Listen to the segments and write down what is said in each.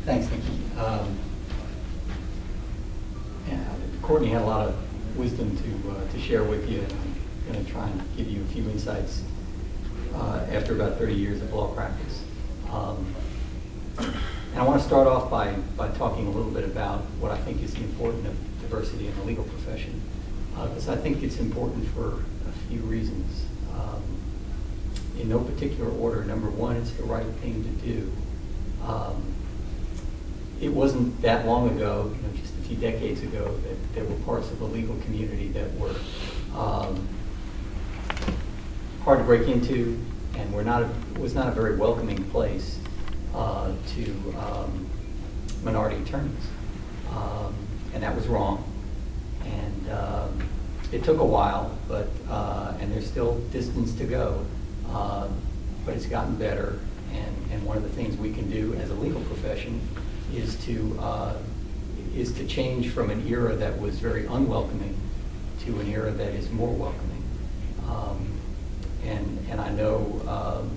Thanks, Nikki. Yeah, Courtney had a lot of wisdom to share with you, and I'm going to try and give you a few insights after about 30 years of law practice. And I want to start off by talking a little bit about what I think is the importance of diversity in the legal profession, because I think it's important for a few reasons. In no particular order, number one, it's the right thing to do. It wasn't that long ago, just a few decades ago, that there were parts of the legal community that were hard to break into, and was not a very welcoming place to minority attorneys. And that was wrong. And it took a while, but and there's still distance to go, but it's gotten better. And one of the things we can do as a legal profession is to change from an era that was very unwelcoming to an era that is more welcoming. And I know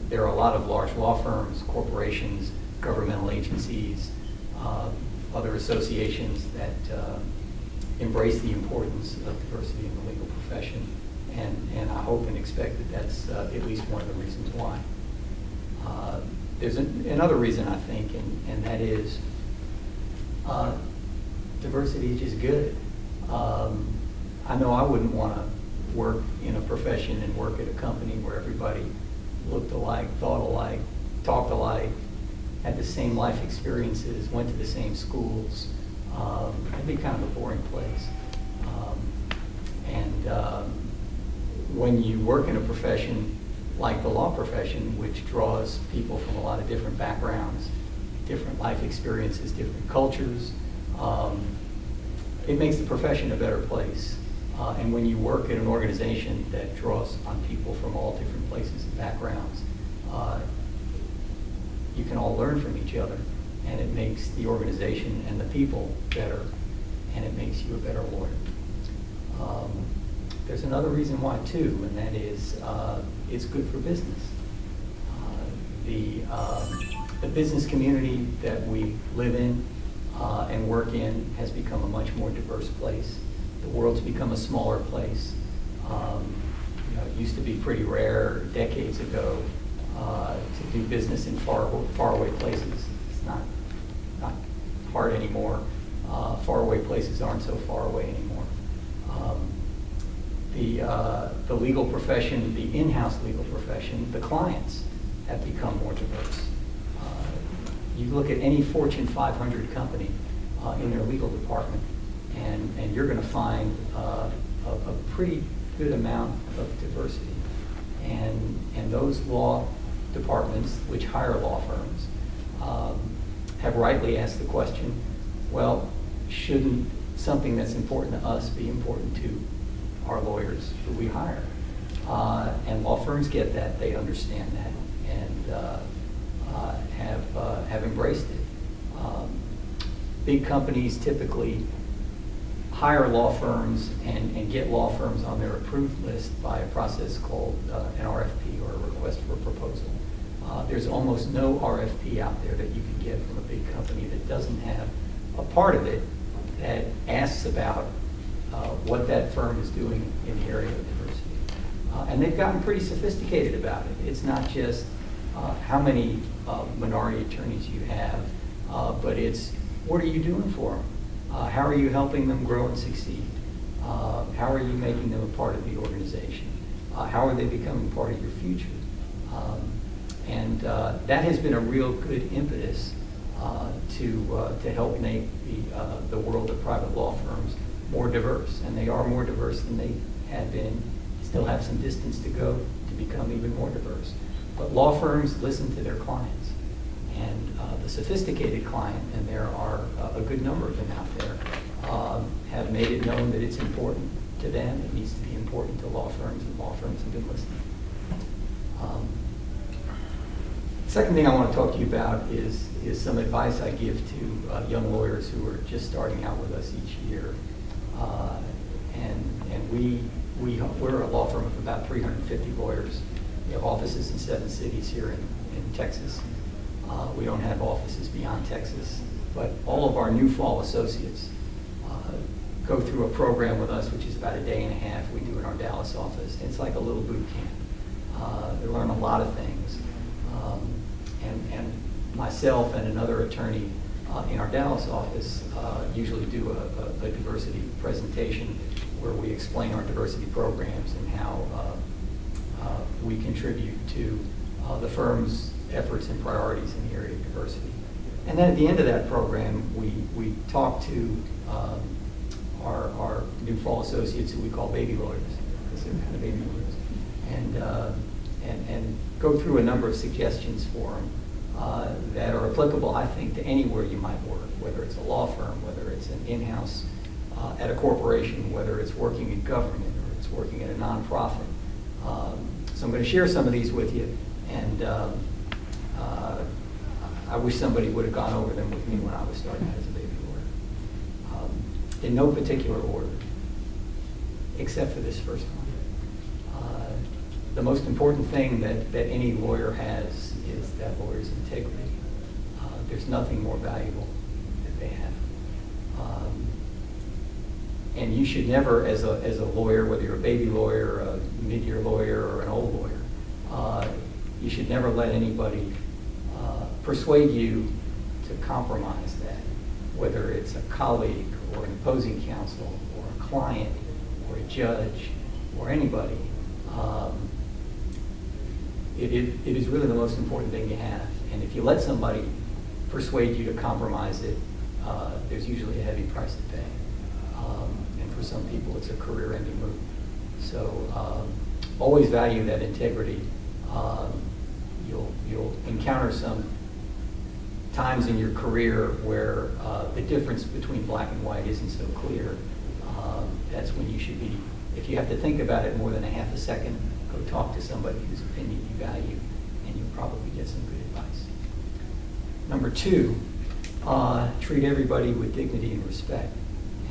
there are a lot of large law firms, corporations, governmental agencies, other associations that embrace the importance of diversity in the legal profession. And I hope and expect that that's at least one of the reasons why. There's another reason, I think, and that is diversity is just good. I know I wouldn't want to work in a profession and work at a company where everybody looked alike, thought alike, talked alike, had the same life experiences, went to the same schools. It'd be kind of a boring place. When you work in a profession like the law profession, which draws people from a lot of different backgrounds, different life experiences, different cultures, it makes the profession a better place. And when you work in an organization that draws on people from all different places and backgrounds, you can all learn from each other, and it makes the organization and the people better, and it makes you a better lawyer. There's another reason why too, and that is it's good for business. The business community that we live in and work in has become a much more diverse place. The world's become a smaller place. It used to be pretty rare decades ago to do business in faraway places. It's not hard anymore. Faraway places aren't so far away anymore. The legal profession, the in-house legal profession, the clients have become more diverse. You look at any Fortune 500 company in their legal department, and you're going to find a pretty good amount of diversity. And those law departments, which hire law firms, have rightly asked the question, well, shouldn't something that's important to us be important to our lawyers who we hire? And law firms get that, they understand that, and have embraced it. Big companies typically hire law firms and get law firms on their approved list by a process called an RFP, or a request for a proposal. There's almost no RFP out there that you can get from a big company that doesn't have a part of it that asks about what that firm is doing in the area of diversity. And they've gotten pretty sophisticated about it. It's not just how many minority attorneys you have, but it's what are you doing for them? How are you helping them grow and succeed? How are you making them a part of the organization? How are they becoming part of your future? And that has been a real good impetus to help make the world of private law firms more diverse. And they are more diverse than they had been. Still have some distance to go to become even more diverse. But law firms listen to their clients. And the sophisticated client, and there are a good number of them out there, have made it known that it's important to them. It needs to be important to law firms, and law firms have been listening. Second thing I want to talk to you about is some advice I give to young lawyers who are just starting out with us each year. We're a law firm of about 350 lawyers. We have offices in 7 cities here in Texas. We don't have offices beyond Texas, but all of our new fall associates go through a program with us, which is about a day and a half. We do in our Dallas office. It's like a little boot camp. They learn a lot of things. And myself and another attorney in our Dallas office usually do a diversity presentation where we explain our diversity programs and how we contribute to the firm's efforts and priorities in the area of diversity. And then at the end of that program, we talk to our new fall associates, who we call baby lawyers, because they're kind of baby lawyers, and go through a number of suggestions for them that are applicable, I think, to anywhere you might work, whether it's a law firm, whether it's an in-house at a corporation, whether it's working in government or it's working at a nonprofit. So I'm going to share some of these with you, and I wish somebody would have gone over them with me when I was starting out as a baby lawyer. In no particular order, except for this first one. The most important thing that any lawyer has is that lawyer's integrity. There's nothing more valuable that they have. And you should never, as a lawyer, whether you're a baby lawyer, a mid-year lawyer, or an old lawyer, you should never let anybody persuade you to compromise that, whether it's a colleague or an opposing counsel or a client or a judge or anybody. It is really the most important thing you have. And if you let somebody persuade you to compromise it, there's usually a heavy price to pay. And for some people, it's a career-ending move. So always value that integrity. You'll encounter some times in your career where the difference between black and white isn't so clear. That's when you should be, if you have to think about it more than a half a second, go talk to somebody whose opinion you value, and you'll probably get some good advice. Number two, treat everybody with dignity and respect.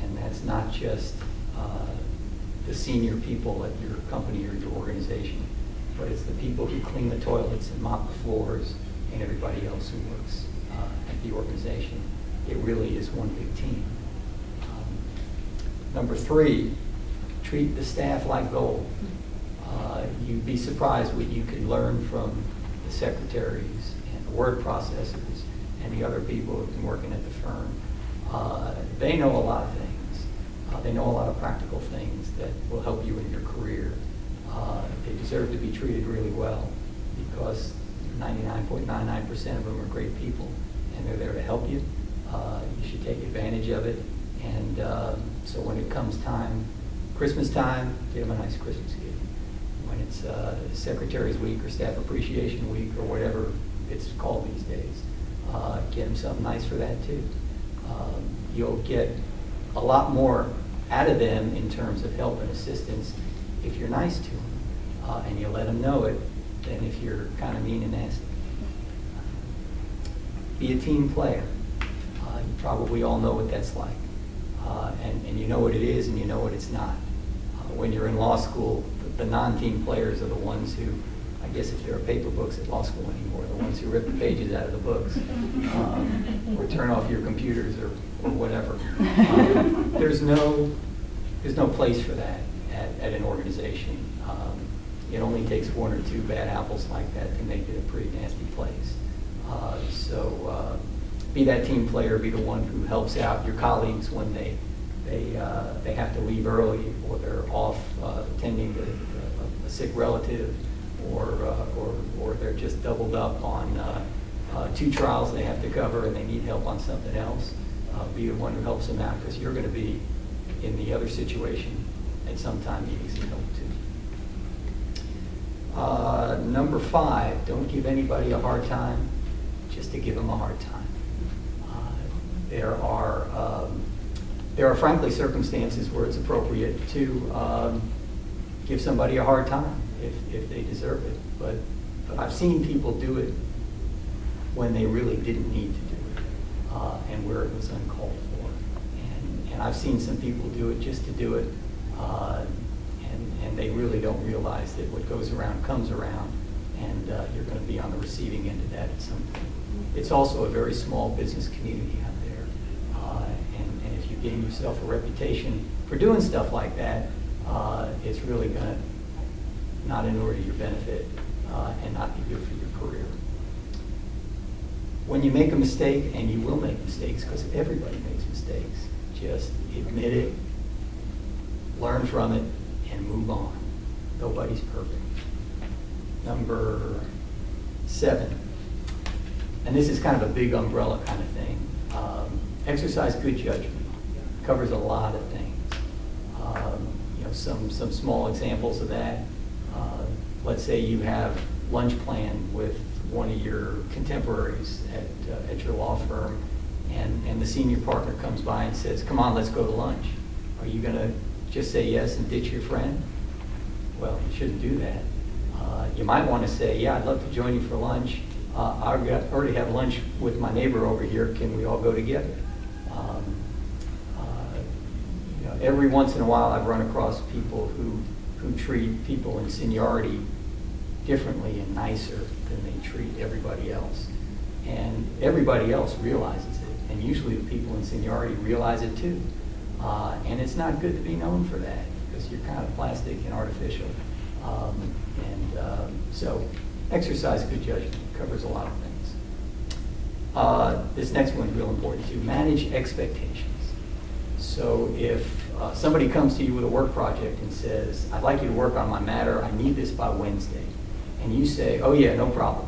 And that's not just the senior people at your company or your organization, but it's the people who clean the toilets and mop the floors and everybody else who works at the organization. It really is one big team. Number three, treat the staff like gold. You'd be surprised what you can learn from the secretaries and the word processors and the other people who've been working at the firm. They know a lot of things. They know a lot of practical things that will help you in your career. They deserve to be treated really well because 99.99% of them are great people, and they're there to help you. You should take advantage of it. And so when it comes time, Christmas time, get them a nice Christmas gift. When it's Secretary's Week or Staff Appreciation Week or whatever it's called these days, get them something nice for that too. You'll get a lot more out of them in terms of help and assistance if you're nice to them and you let them know it than if you're kind of mean and nasty. Be a team player. You probably all know what that's like. And you know what it is and you know what it's not. When you're in law school, the non-team players are the ones who, I guess if there are paper books at law school anymore, the ones who rip the pages out of the books or turn off your computers or whatever. There's no place for that at an organization. It only takes one or two bad apples like that to make it a pretty nasty place. So be that team player, be the one who helps out your colleagues when they have to leave early or they're off attending a sick relative or they're just doubled up on 2 trials they have to cover and they need help on something else. Be the one who helps them out because you're going to be in the other situation at some time needing some help too. Number 5, don't give anybody a hard time just to give them a hard time. There are frankly circumstances where it's appropriate to give somebody a hard time if they deserve it. But I've seen people do it when they really didn't need to do it and where it was uncalled for. And I've seen some people do it just to do it and they really don't realize that what goes around comes around, and you're going to be on the receiving end of that at some point. it's also a very small business community out there. And if you gain yourself a reputation for doing stuff like that, it's really going to not inure to your benefit and not be good for your career. When you make a mistake, and you will make mistakes because everybody makes mistakes, just admit it, learn from it, and move on. Nobody's perfect. Number 7, and this is kind of a big umbrella kind of thing. Exercise good judgment. Covers a lot of things. Some small examples of that. Let's say you have lunch planned with one of your contemporaries at your law firm, and the senior partner comes by and says, "Come on, let's go to lunch." Are you going to just say yes and ditch your friend? Well, you shouldn't do that. You might want to say, "Yeah, I'd love to join you for lunch. I already have lunch with my neighbor over here. Can we all go together?" Every once in a while, I've run across people who treat people in seniority differently and nicer than they treat everybody else. And everybody else realizes it. And usually the people in seniority realize it too. And it's not good to be known for that because you're kind of plastic and artificial. So exercise good judgment covers a lot of things. This next one's real important too. Manage expectations. So if somebody comes to you with a work project and says, "I'd like you to work on my matter. I need this by Wednesday." And you say, "Oh yeah, no problem."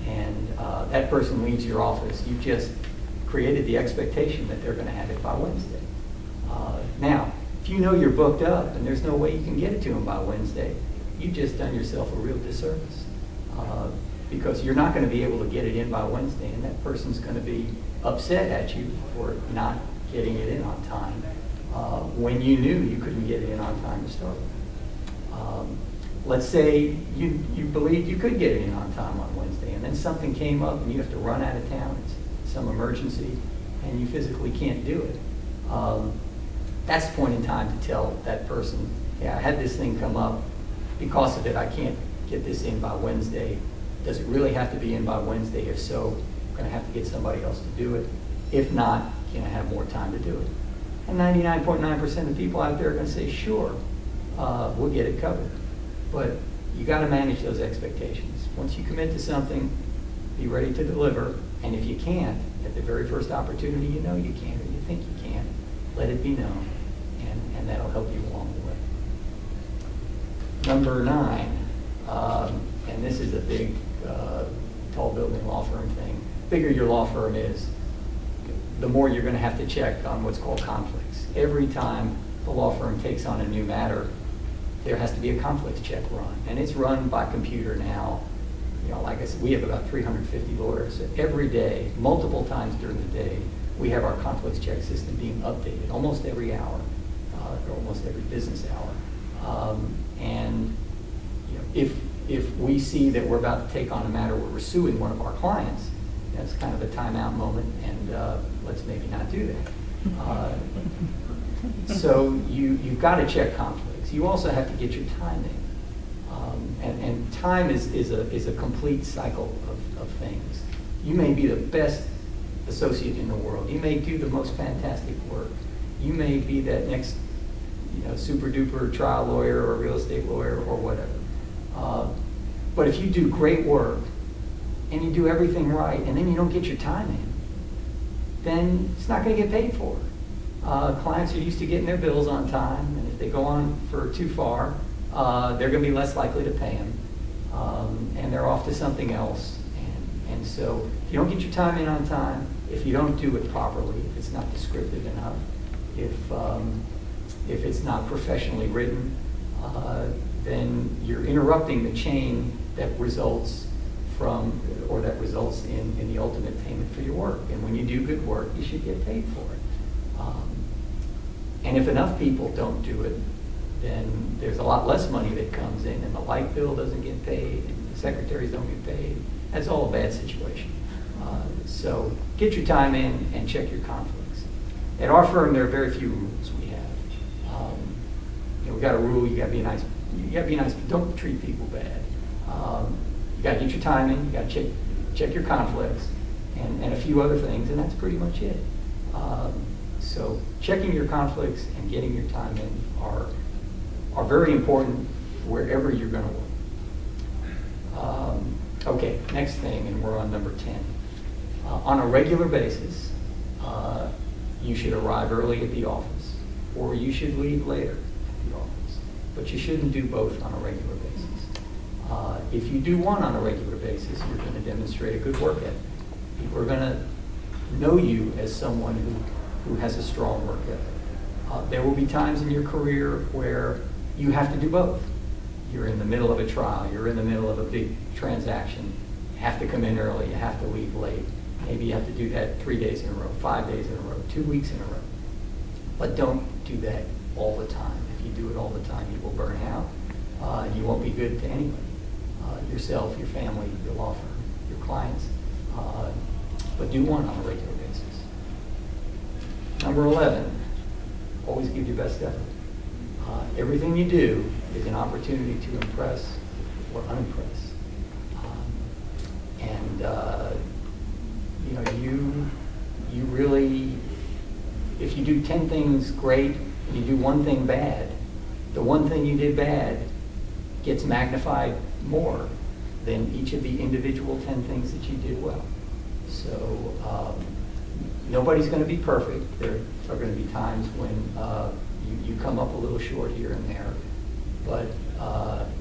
And that person leaves your office. You've just created the expectation that they're going to have it by Wednesday. Now, if you know you're booked up and there's no way you can get it to them by Wednesday, you've just done yourself a real disservice. Because you're not going to be able to get it in by Wednesday, and that person's going to be upset at you for not getting it in on time when you knew you couldn't get it in on time to start with. Let's say you believed you could get it in on time on Wednesday, and then something came up and you have to run out of town, it's some emergency, and you physically can't do it. That's the point in time to tell that person, "Yeah, I had this thing come up. Because of it, I can't get this in by Wednesday. Does it really have to be in by Wednesday? If so, I'm going to have to get somebody else to do it. If not, can I have more time to do it?" And 99.9% of people out there are going to say, "Sure, we'll get it covered." But you got to manage those expectations. Once you commit to something, be ready to deliver. And if you can't, at the very first opportunity you know you can or you think you can, let it be known, and that'll help you along the way. Number 9, and this is a big, tall building law firm thing. The bigger your law firm is, the more you're going to have to check on what's called conflicts. Every time the law firm takes on a new matter, there has to be a conflicts check run, and it's run by computer now. Like I said, we have about 350 lawyers. So every day, multiple times during the day, we have our conflicts check system being updated almost every hour, or almost every business hour. And if we see that we're about to take on a matter where we're suing one of our clients, that's kind of a timeout moment, and let's maybe not do that. So you've got to check conflicts. You also have to get your time in. And time is a complete cycle of things. You may be the best associate in the world. You may do the most fantastic work. You may be that next super duper trial lawyer or real estate lawyer or whatever. But if you do great work and you do everything right and then you don't get your time in, then it's not going to get paid for. Clients are used to getting their bills on time, and if they go on for too far, they're going to be less likely to pay them, and they're off to something else. And so if you don't get your time in on time, if you don't do it properly, if it's not descriptive enough, if it's not professionally written, then you're interrupting the chain that results in the ultimate payment for your work. And when you do good work, you should get paid for it. And if enough people don't do it, then there's a lot less money that comes in, and the light bill doesn't get paid, and the secretaries don't get paid. That's all a bad situation. So get your time in and check your conflicts. At our firm, there are very few rules we have. We got a rule: you got to be nice. You got to be nice, but don't treat people bad. You got to get your time in. You got to check your conflicts, and a few other things, and that's pretty much it. So checking your conflicts and getting your time in are very important wherever you're going to work. Okay, next thing, and we're on number 10. On a regular basis, you should arrive early at the office, or you should leave later at the office, but you shouldn't do both on a regular basis. If you do one on a regular basis, you're going to demonstrate a good work ethic. People are going to know you as someone who has a strong work ethic. There will be times in your career where you have to do both. You're in the middle of a trial, you're in the middle of a big transaction, you have to come in early, you have to leave late. Maybe you have to do that 3 days in a row, 5 days in a row, 2 weeks in a row. But don't do that all the time. If you do it all the time, you will burn out. You won't be good to anybody. Yourself, your family, your law firm, your clients. But do one on a regular basis. Number 11, always give your best effort. Everything you do is an opportunity to impress or unimpress. You really, if you do 10 things great and you do one thing bad, the one thing you did bad gets magnified more than each of the individual 10 things that you did well. So nobody's going to be perfect. There are going to be times when you come up a little short here and there, but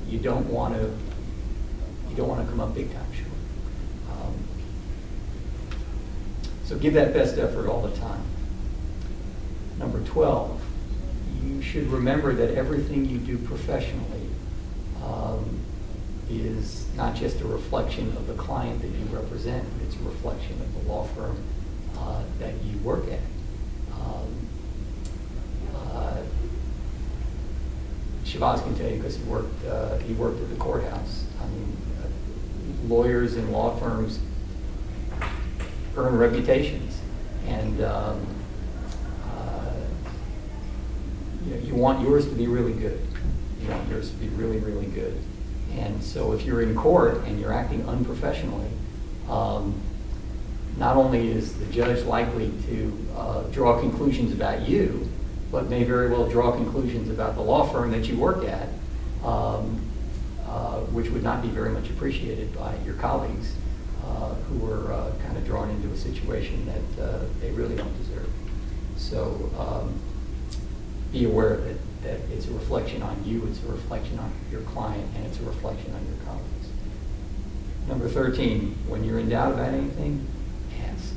you don't want to come up big time short. So give that best effort all the time. Number 12, you should remember that everything you do professionally is not just a reflection of the client that you represent, but it's a reflection of the law firm that you work at. Shabazz can tell you because he worked at the courthouse. I mean, lawyers and law firms earn reputations, and you want yours to be really good. You want yours to be really, really good. And so if you're in court and you're acting unprofessionally, not only is the judge likely to draw conclusions about you, but may very well draw conclusions about the law firm that you work at, which would not be very much appreciated by your colleagues who are kind of drawn into a situation that they really don't deserve. So be aware that it's a reflection on you, it's a reflection on your client, and it's a reflection on your colleagues. Number 13, when you're in doubt about anything, ask.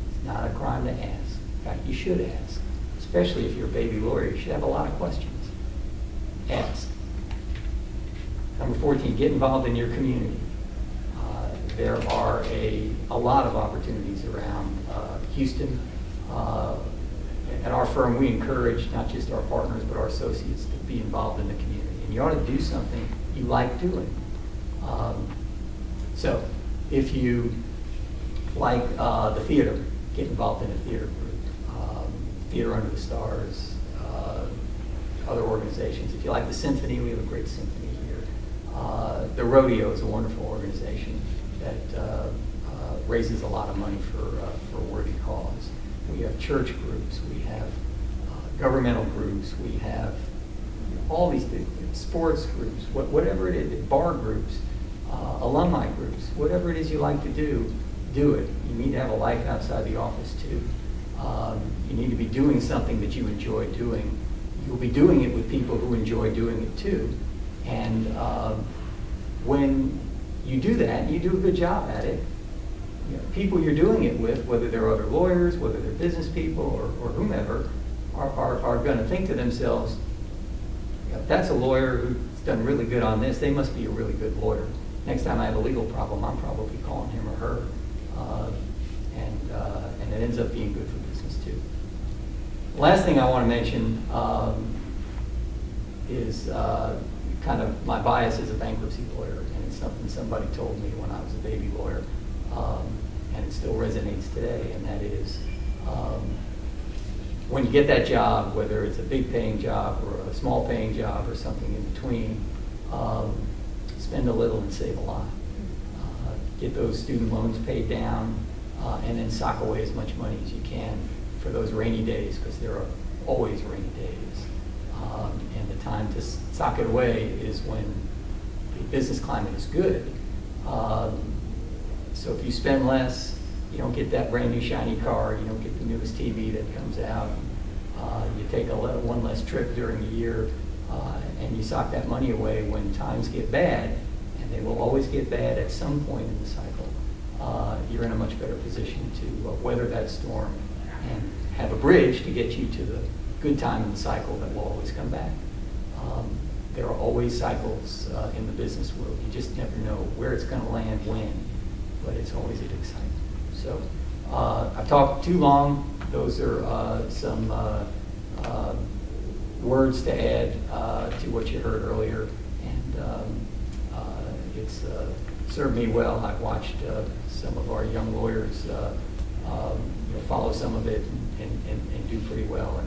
It's not a crime to ask. In fact, you should ask. Especially if you're a baby lawyer, you should have a lot of questions. Ask. Number 14, get involved in your community. There are a lot of opportunities around Houston. At our firm, we encourage not just our partners, but our associates to be involved in the community. And you ought to do something you like doing. So if you like the theater, get involved in a theater group. Theater Under the Stars, other organizations. If you like the symphony, we have a great symphony here. The Rodeo is a wonderful organization that raises a lot of money for a worthy cause. We have church groups, we have governmental groups, we have all these things, sports groups, whatever it is, bar groups, alumni groups, whatever it is you like to do, do it. You need to have a life outside the office too. You need to be doing something that you enjoy doing. You'll be doing it with people who enjoy doing it too. And when you do that, you do a good job at it. You know, people you're doing it with, whether they're other lawyers, whether they're business people or whomever, are going to think to themselves, that's a lawyer who's done really good on this, they must be a really good lawyer. Next time I have a legal problem, I'm probably calling him or her. And it ends up being good for business too. Last thing I want to mention is kind of my bias as a bankruptcy lawyer, and it's something somebody told me when I was a baby lawyer, and it still resonates today, and that is when you get that job, whether it's a big paying job or a small paying job or something in between, spend a little and save a lot. Get those student loans paid down, and then sock away as much money as you can for those rainy days, because there are always rainy days. And the time to sock it away is when the business climate is good. So if you spend less, you don't get that brand new shiny car, you don't get the newest TV that comes out, you take one less trip during the year, and you sock that money away when times get bad, and they will always get bad at some point in the cycle. You're in a much better position to weather that storm and have a bridge to get you to the good time in the cycle that will always come back. There are always cycles in the business world. You just never know where it's going to land when, but it's always a big cycle. So I've talked too long. Those are some words to add to what you heard earlier, and it's served me well. I've watched some of our young lawyers follow some of it and do pretty well,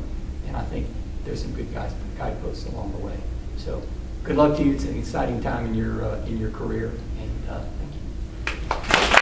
and I think there's some good guideposts along the way. So good luck to you. It's an exciting time in your career, and